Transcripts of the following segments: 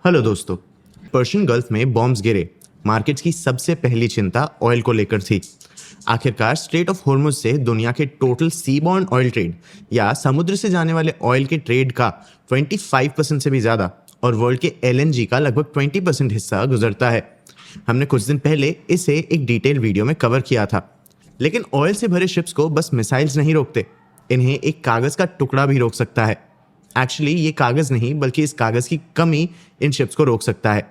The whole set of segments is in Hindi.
हेलो दोस्तों। पर्शियन गल्फ में बॉम्ब्स गिरे। मार्केट्स की सबसे पहली चिंता ऑयल को लेकर थी। आखिरकार स्ट्रेट ऑफ हॉर्मुज से दुनिया के टोटल सीबॉर्न ऑयल ट्रेड या समुद्र से जाने वाले ऑयल के ट्रेड का 25% से भी ज़्यादा और वर्ल्ड के एलएनजी का लगभग 20% हिस्सा गुजरता है। हमने कुछ दिन पहले इसे एक डिटेल वीडियो में कवर किया था। लेकिन ऑयल से भरे शिप्स को बस मिसाइल्स नहीं रोकते, इन्हें एक कागज़ का टुकड़ा भी रोक सकता है। एक्चुअली ये कागज़ नहीं बल्कि इस कागज़ की कमी इन शिप्स को रोक सकता है।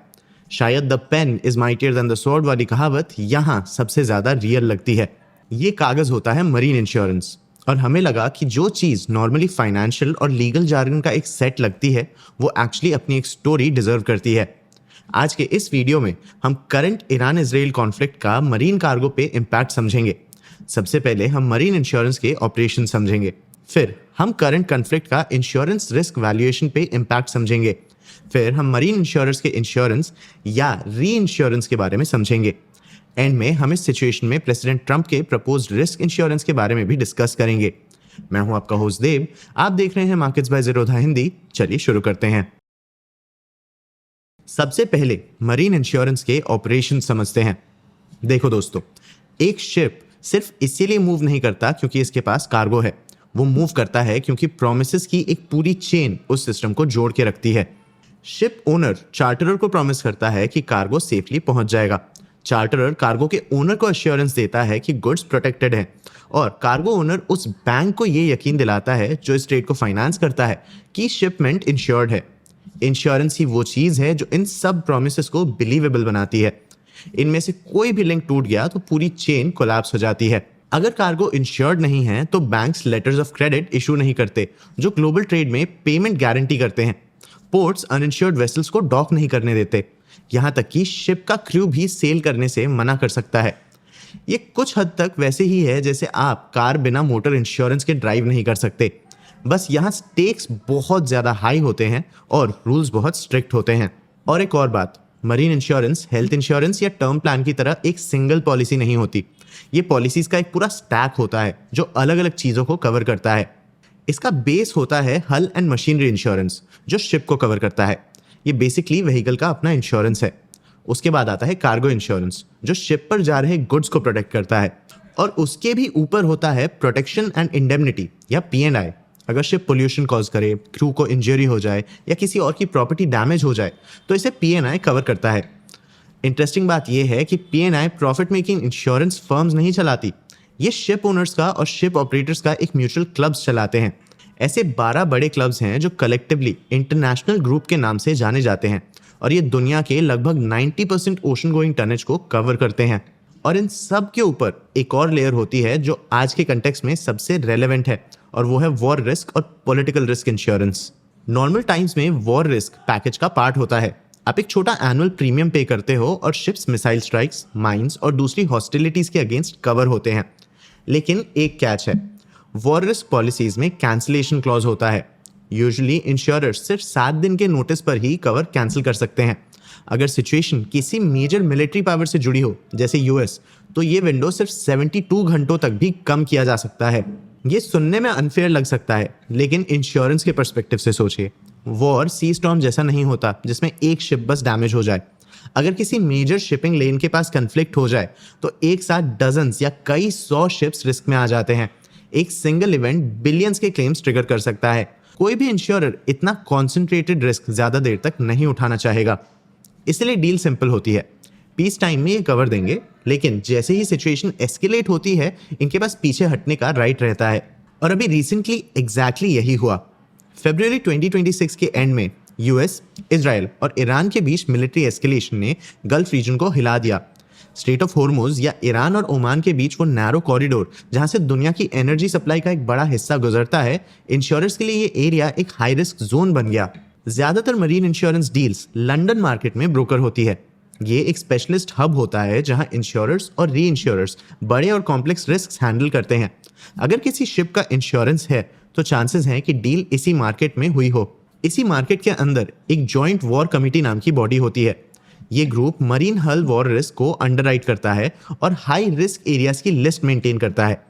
शायद the pen is mightier than the sword वाली कहावत यहाँ सबसे ज़्यादा रियल लगती है। ये कागज़ होता है मरीन इंश्योरेंस, और हमें लगा कि जो चीज़ नॉर्मली फाइनेंशियल और लीगल जार्गन का एक सेट लगती है वो एक्चुअली अपनी एक स्टोरी डिजर्व करती है। आज के इस वीडियो में हम करंट ईरान इजराइल कॉन्फ्लिक्ट का मरीन कार्गो पे इम्पैक्ट समझेंगे। सबसे पहले हम मरीन इंश्योरेंस के ऑपरेशन समझेंगे, फिर हम करंट कॉन्फ्लिक्ट का इंश्योरेंस रिस्क वैल्यूएशन पे इम्पैक्ट समझेंगे, फिर हम मरीन इंश्योरेंस के इंश्योरेंस या री इंश्योरेंस के बारे में समझेंगे। एंड में हम इस सिचुएशन में प्रेसिडेंट ट्रंप के प्रपोज्ड रिस्क इंश्योरेंस के बारे में भी डिस्कस करेंगे। मैं हूं आपका होस्ट देव, आप देख रहे हैं मार्केट्स बाय ज़ीरोधा हिंदी। चलिए शुरू करते हैं। सबसे पहले मरीन इंश्योरेंस के ऑपरेशन समझते हैं। देखो दोस्तों, एक शिप सिर्फ इसीलिए मूव नहीं करता क्योंकि इसके पास कार्गो है, वो मूव करता है क्योंकि प्रॉमिसेस की एक पूरी चेन उस सिस्टम को जोड़ के रखती है। शिप ओनर चार्टरर को प्रॉमिस करता है कि कार्गो सेफली पहुंच जाएगा। चार्टरर कार्गो के ओनर को अश्योरेंस देता है कि गुड्स प्रोटेक्टेड हैं, और कार्गो ओनर उस बैंक को ये यकीन दिलाता है जो इस ट्रेड को फाइनेंस करता है कि शिपमेंट इंश्योर्ड है। इंश्योरेंस ही वो चीज़ है जो इन सब प्रॉमिसेस को बिलीवेबल बनाती है। इनमें से कोई भी लिंक टूट गया तो पूरी चेन कोलैप्स हो जाती है। अगर कार्गो इंश्योर्ड नहीं है तो banks letters of credit issue नहीं करते जो ग्लोबल ट्रेड में पेमेंट गारंटी करते हैं। पोर्ट्स अनइंश्योर्ड वेसल्स को डॉक नहीं करने देते, यहाँ तक कि शिप का क्रू भी सेल करने से मना कर सकता है। ये कुछ हद तक वैसे ही है जैसे आप कार बिना मोटर इंश्योरेंस के ड्राइव नहीं कर सकते, बस यहाँ स्टेक्स बहुत ज़्यादा हाई होते हैं और रूल्स बहुत स्ट्रिक्ट होते हैं। और एक और बात, मरीन इंश्योरेंस हेल्थ इंश्योरेंस या टर्म प्लान की तरह एक सिंगल पॉलिसी नहीं होती। ये पॉलिसीज का एक पूरा स्टैक होता है जो अलग अलग चीज़ों को कवर करता है। इसका बेस होता है हल एंड मशीनरी इंश्योरेंस जो शिप को कवर करता है। ये बेसिकली व्हीकल का अपना इंश्योरेंस है। उसके बाद आता है कार्गो इंश्योरेंस जो शिप पर जा रहे गुड्स को प्रोटेक्ट करता है, और उसके भी ऊपर होता है प्रोटेक्शन एंड इंडेमनिटी या P&I। अगर शिप पोल्यूशन कॉज करे, क्रू को इंजरी हो जाए या किसी और की प्रॉपर्टी डैमेज हो जाए तो इसे P&I कवर करता है। इंटरेस्टिंग बात यह है कि P&I profit making insurance firms नहीं चलाती, ये शिप ओनर्स का और शिप ऑपरेटर्स का एक म्यूचुअल क्लब्स चलाते हैं। ऐसे 12 बड़े क्लब्स हैं जो कलेक्टिवली इंटरनेशनल ग्रुप के नाम से जाने जाते हैं, और ये दुनिया के लगभग 90% ओशन गोइंग टनेज को कवर करते हैं। और इन सब के ऊपर एक और लेयर होती है जो आज के कंटेक्स्ट में सबसे रेलेवेंट है, और वो है वॉर रिस्क और political risk insurance. Normal times में वॉर रिस्क पैकेज का पार्ट होता है। आप एक छोटा एनुअल प्रीमियम पे करते हो और शिप्स मिसाइल स्ट्राइक्स, माइंस और दूसरी हॉस्टिलिटीज के अगेंस्ट कवर होते हैं। लेकिन एक कैच है, वॉर रिस्क पॉलिसीज में कैंसिलेशन क्लॉज होता है। यूजुअली इंश्योरर्स सिर्फ 7 दिन के नोटिस पर ही कवर कैंसिल कर सकते हैं। अगर सिचुएशन किसी मेजर मिलिट्री पावर से जुड़ी हो जैसे यूएस, तो ये विंडो सिर्फ 72 घंटों तक भी कम किया जा सकता है। ये सुनने में अनफेयर लग सकता है, लेकिन इंश्योरेंस के पर्सपेक्टिव से सोचिए। वॉर सी स्टॉर्म जैसा नहीं होता जिसमें एक शिप बस डैमेज हो जाए। अगर किसी मेजर शिपिंग लेन के पास कन्फ्लिक्ट हो जाए तो एक साथ डजन्स या कई 100 शिप्स रिस्क में आ जाते हैं। एक सिंगल इवेंट बिलियंस के क्लेम्स ट्रिगर कर सकता है। कोई भी इंश्योरर इतना कॉन्सेंट्रेटेड रिस्क ज़्यादा देर तक नहीं उठाना चाहेगा, इसलिए डील सिंपल होती है। पीस टाइम में ये कवर देंगे, लेकिन जैसे ही सिचुएशन एस्केलेट होती है इनके पास पीछे हटने का राइट रहता है। और अभी रिसेंटली एग्जैक्टली यही हुआ। फरवरी 2026 के एंड में यूएस, इजराइल और ईरान के बीच मिलिट्री एस्केलेशन ने गल्फ रीजन को हिला दिया। स्ट्रेट ऑफ हॉर्मुज या ईरान और ओमान के बीच वो नैरो कॉरिडोर जहां से दुनिया की एनर्जी सप्लाई का एक बड़ा हिस्सा गुजरता है, इंश्योरर्स के लिए ये एरिया एक हाई रिस्क जोन बन गया। ज्यादातर marine insurance deals London market में ब्रोकर होती है। ये एक स्पेशलिस्ट हब होता है जहां इंश्योरर्स और री इंश्योरर्स बड़े और कॉम्प्लेक्स रिस्क हैंडल करते हैं। अगर किसी शिप का इंश्योरेंस है तो चांसेस हैं कि डील इसी मार्केट में हुई हो। इसी मार्केट के अंदर एक जॉइंट वॉर कमिटी नाम की बॉडी होती है। ये ग्रुप मरीन हल वॉर रिस्क को अंडरराइट करता है और हाई रिस्क एरियाज की लिस्ट मेंटेन करता है।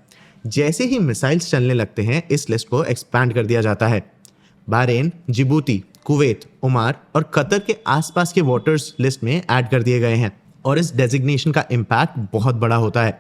जैसे ही मिसाइल्स चलने लगते हैं इस लिस्ट को एक्सपैंड कर दिया जाता है। बहरीन, जिबूती, कुवैत, ओमान और कतर के आसपास के वाटर्स लिस्ट में ऐड कर दिए गए हैं। और इस डेजिग्नेशन का इम्पैक्ट बहुत बड़ा होता है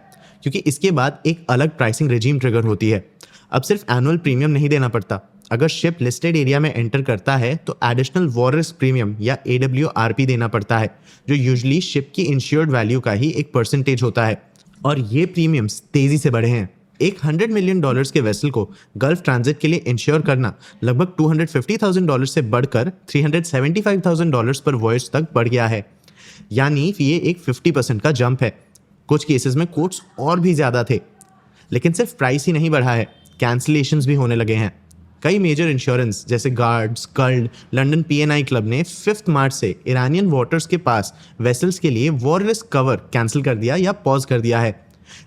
क्योंकि इसके बाद एक अलग प्राइसिंग रेजिम ट्रिगर होती है। अब सिर्फ एनुअल प्रीमियम नहीं देना पड़ता। अगर शिप लिस्टेड एरिया में एंटर करता है तो एडिशनल वॉर रिस्क प्रीमियम या AWRP देना पड़ता है, जो यूजुअली शिप की इंश्योर्ड वैल्यू का ही एक परसेंटेज होता है। और ये प्रीमियम्स तेजी से बढ़े हैं। एक $100 मिलियन के वेसल को गल्फ ट्रांजिट के लिए इंश्योर करना लगभग $250,000 से बढ़कर $375,000 पर वॉयज तक बढ़ गया है। यानी ये एक 50% का जंप है। कुछ केसेस में कोट्स और भी ज़्यादा थे। लेकिन सिर्फ प्राइस ही नहीं बढ़ा है, कैंसिलेशंस भी होने लगे हैं। कई मेजर इंश्योरेंस जैसे गार्ड्स, कल्ड, लंदन PNI क्लब ने 5 मार्च से ईरानियन वाटर्स के पास वेसल्स के लिए वॉर रिस्क कवर कैंसिल कर दिया या पॉज कर दिया है।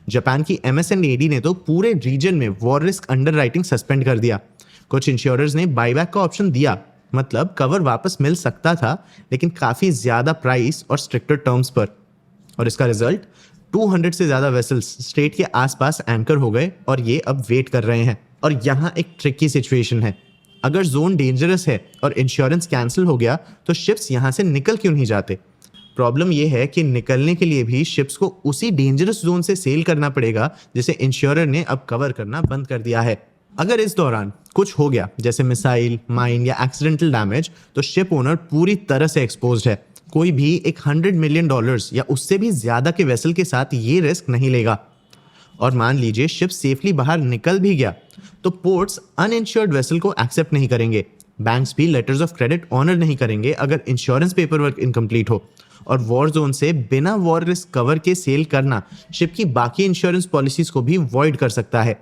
जापान की MSNAD ने तो पूरे रीजन में वॉर रिस्क अंडरराइटिंग सस्पेंड कर दिया। कुछ इंश्योरर्स ने बाईबैक का ऑप्शन दिया, मतलब कवर वापस मिल सकता था लेकिन काफ़ी ज़्यादा प्राइस और स्ट्रिक्टर टर्म्स पर। और इसका रिजल्ट 200 से ज़्यादा वेसल्स स्ट्रेट के आसपास एंकर हो गए और ये अब वेट कर रहे हैं। और यहाँ एक ट्रिकी सिचुएशन है। अगर जोन डेंजरस है और इंश्योरेंस कैंसिल हो गया तो शिप्स यहाँ से निकल क्यों नहीं जाते? प्रॉब्लम यह है कि निकलने के लिए भी शिप्स को उसी डेंजरस जोन से सेल करना पड़ेगा जिसे इंश्योरर ने अब कवर करना बंद कर दिया है। अगर इस दौरान कुछ हो गया जैसे मिसाइल, माइन या एक्सीडेंटल डैमेज, तो शिप ओनर पूरी तरह से एक्सपोज्ड है। कोई भी एक $100 मिलियन या उससे भी ज्यादा के वेसल के साथ ये रिस्क नहीं लेगा। और मान लीजिए शिप सेफली बाहर निकल भी गया तो पोर्ट्स अनइंश्योर्ड वेसल को एक्सेप्ट नहीं करेंगे। बैंक्स भी लेटर्स ऑफ क्रेडिट ऑनर नहीं करेंगे अगर इंश्योरेंस पेपर वर्क इनकम्प्लीट हो। और वॉर जोन से बिना वॉर रिस्क कवर के सेल करना शिप की बाकी इंश्योरेंस पॉलिसीज को भी वॉइड कर सकता है।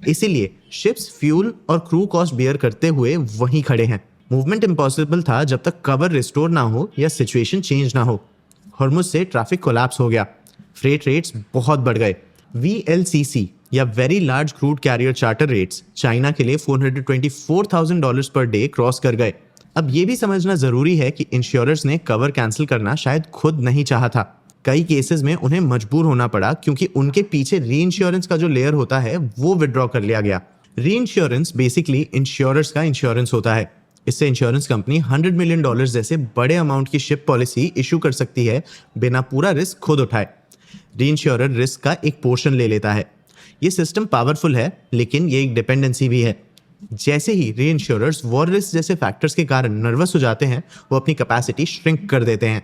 इसीलिए शिप्स फ्यूल और क्रू कॉस्ट बियर करते हुए वहीं खड़े हैं। मूवमेंट इम्पॉसिबल था जब तक कवर रिस्टोर ना हो या सिचुएशन चेंज ना हो। हॉर्मुज से ट्रैफिक कोलैप्स हो गया, फ्रेट रेट्स बहुत बढ़ गए। VLCC या very large crude carrier charter rates China के लिए $424,000 पर डे क्रॉस कर गए। अब ये भी समझना जरूरी है कि इंश्योरर्स ने कवर कैंसिल करना शायद खुद नहीं चाहा था। कई केसेस में उन्हें मजबूर होना पड़ा क्योंकि उनके पीछे री इंश्योरेंस का जो लेयर होता है वो विड्रॉ कर लिया गया। री इंश्योरेंस बेसिकली इंश्योरर्स का इंश्योरेंस होता है। इससे इंश्योरेंस कंपनी $100 मिलियन जैसे बड़े अमाउंट की शिप पॉलिसी इशू कर सकती है बिना पूरा रिस्क खुद उठाए। री इंश्योरर रिस्क का एक पोर्शन ले लेता है। ये सिस्टम पावरफुल है लेकिन ये एक डिपेंडेंसी भी है। जैसे ही री इंश्योरर्स वॉर रिस्क जैसे फैक्टर्स के कारण नर्वस हो जाते हैं, वो अपनी कैपेसिटी श्रिंक कर देते हैं।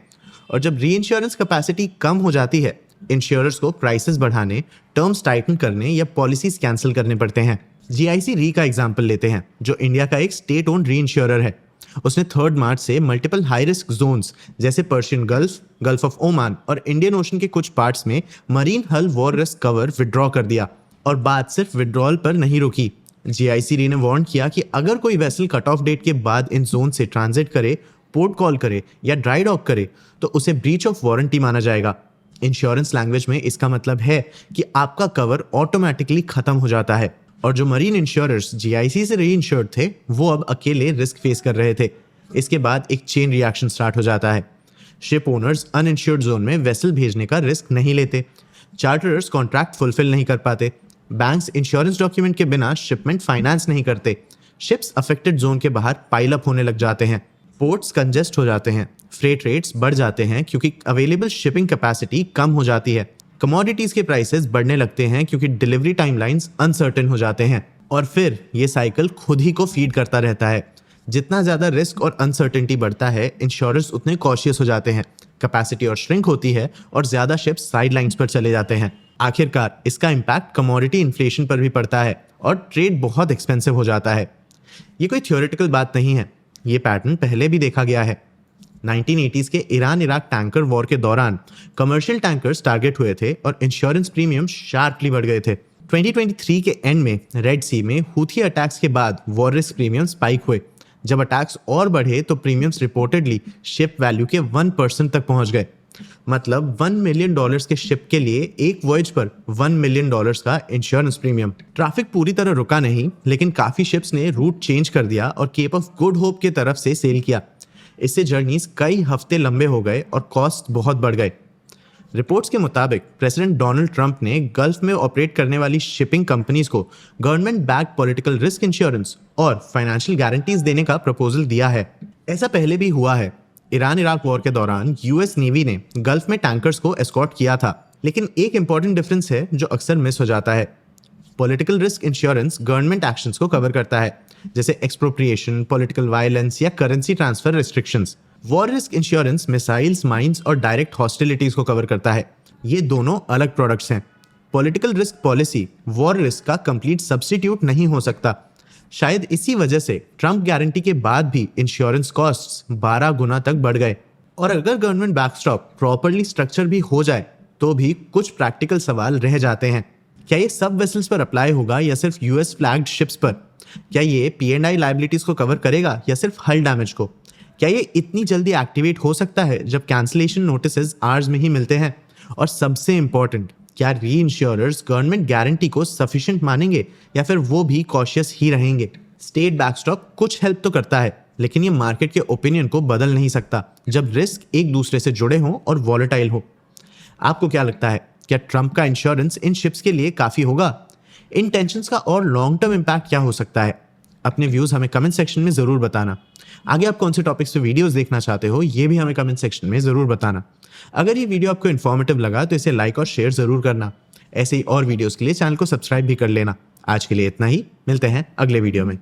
और जब री इंश्योरेंस कैपेसिटी कम हो जाती है, इंश्योरर्स को प्राइसेस बढ़ाने, टर्म्स टाइटन करने या पॉलिसीज कैंसिल करने पड़ते हैं। GIC री का एग्जाम्पल लेते हैं, जो इंडिया का एक स्टेट ओन्ड री इंश्योरर है। उसने 3 मार्च से मल्टीपल हाई रिस्क जोन्स जैसे Persian gulf, gulf of Oman और इंडियन ओशन के कुछ पार्ट्स में मरीन हल वॉर रिस्क कवर विड्रॉ कर दिया। और बात सिर्फ विड्रॉल पर नहीं रुकी। GIC री ने वार्न किया कि अगर कोई वेसल कट ऑफ डेट के बाद इन जोन से ट्रांजिट करे, पोर्ट कॉल करे या ड्राई डॉक करे तो उसे ब्रीच ऑफ वारंटी माना जाएगा। इंश्योरेंस लैंग्वेज में इसका मतलब है कि आपका कवर ऑटोमेटिकली खत्म हो जाता है। और जो मरीन इंश्योरर्स GIC से री इंश्योर्ड थे, वो अब अकेले रिस्क फेस कर रहे थे। इसके बाद एक चेन रिएक्शन स्टार्ट हो जाता है। शिप ओनर्स अनइंश्योर्ड जोन में वेसल भेजने का रिस्क नहीं लेते, चार्टरर्स कॉन्ट्रैक्ट फुलफिल नहीं कर पाते, बैंक्स इंश्योरेंस डॉक्यूमेंट के बिना शिपमेंट फाइनेंस नहीं करते, शिप्स अफेक्टेड जोन के बाहर पाइल अप होने लग जाते हैं, पोर्ट्स कंजेस्ट हो जाते हैं, फ्रेट रेट्स बढ़ जाते हैं क्योंकि अवेलेबल शिपिंग कैपेसिटी कम हो जाती है, कमोडिटीज के प्राइसेस बढ़ने लगते हैं क्योंकि डिलीवरी टाइमलाइंस अनसर्टेन हो जाते हैं। और फिर ये साइकिल खुद ही को फीड करता रहता है। जितना ज़्यादा रिस्क और अनसर्टेनिटी बढ़ता है, इंश्योरर्स उतने कॉशियस हो जाते हैं, कैपेसिटी और श्रिंक होती है और ज़्यादा शिप्स साइड लाइन्स पर चले जाते हैं। आखिरकार इसका इम्पैक्ट कमोडिटी इन्फ्लेशन पर भी पड़ता है और ट्रेड बहुत एक्सपेंसिव हो जाता है। ये कोई थ्योरेटिकल बात नहीं है, ये पैटर्न पहले भी देखा गया है। 1980s के ईरान इराक टैंकर वॉर के दौरान कमर्शियल टैंकर्स टारगेट हुए थे और इंश्योरेंस प्रीमियम शार्पली बढ़ गए थे। 2023 के एंड में रेड सी में हूथी अटैक्स के बाद वॉर रिस्क प्रीमियम स्पाइक हुए। जब अटैक्स और बढ़े तो प्रीमियम्स रिपोर्टेडली शिप वैल्यू के 1% तक पहुंच गए। मतलब $1 मिलियन के शिप के लिए एक वॉयज पर $1 मिलियन का इंश्योरेंस प्रीमियम। ट्रैफिक पूरी तरह रुका नहीं, लेकिन काफी शिप्स ने रूट चेंज कर दिया और केप ऑफ गुड होप की तरफ से सेल किया। इससे जर्नीज कई हफ्ते लंबे हो गए और कॉस्ट बहुत बढ़ गए। रिपोर्ट्स के मुताबिक प्रेसिडेंट डोनाल्ड ट्रंप ने गल्फ में ऑपरेट करने वाली शिपिंग कंपनीज को government back political risk insurance और फाइनेंशियल गारंटीज देने का प्रपोजल दिया है। ऐसा पहले भी हुआ है। ईरान इराक वॉर के दौरान यूएस नेवी ने गल्फ में टैंकर्स को एस्कॉर्ट किया था। लेकिन एक इंपॉर्टेंट डिफरेंस है जो अक्सर मिस हो जाता है। Political risk insurance government actions को कवर करता है, जैसे एक्सप्रोप्रिएशन, पॉलिटिकल वायलेंस या currency transfer restrictions. War risk insurance missiles, mines और डायरेक्ट हॉस्टिलिटीज को कवर करता है। ये दोनों अलग प्रोडक्ट्स हैं। Political risk policy war risk का कंप्लीट सब्स्टिट्यूट नहीं हो सकता। शायद इसी वजह से ट्रंप गारंटी के बाद भी इंश्योरेंस कॉस्ट्स 12 गुना तक बढ़ गए। और अगर गवर्नमेंट बैकस्टॉप प्रॉपर्ली स्ट्रक्चर भी हो जाए तो भी कुछ प्रैक्टिकल सवाल रह जाते हैं। क्या ये सब वेसल्स पर अप्लाई होगा या सिर्फ यूएस फ्लैग्ड शिप्स पर? क्या ये P&I लायबिलिटीज को कवर करेगा या सिर्फ हल डैमेज को? क्या ये इतनी जल्दी एक्टिवेट हो सकता है जब कैंसिलेशन नोटिसेस आवर्स में ही मिलते हैं? और सबसे इंपॉर्टेंट, क्या री इंश्योरर्स गवर्नमेंट गारंटी को सफिशिएंट मानेंगे या फिर वो भी कॉशियस ही रहेंगे? स्टेट बैकस्टॉप कुछ हेल्प तो करता है, लेकिन ये मार्केट के ओपिनियन को बदल नहीं सकता जब रिस्क एक दूसरे से जुड़े हों और वॉलेटाइल हो। आपको क्या लगता है, क्या ट्रंप का इंश्योरेंस इन शिप्स के लिए काफी होगा? इन टेंशंस का और लॉन्ग टर्म इम्पैक्ट क्या हो सकता है? अपने व्यूज हमें कमेंट सेक्शन में जरूर बताना। आगे आप कौन से टॉपिक्स पे वीडियोस देखना चाहते हो ये भी हमें कमेंट सेक्शन में जरूर बताना। अगर ये वीडियो आपको इन्फॉर्मेटिव लगा तो इसे लाइक और शेयर जरूर करना। ऐसे ही और वीडियोस के लिए चैनल को सब्सक्राइब भी कर लेना। आज के लिए इतना ही, मिलते हैं अगले वीडियो में।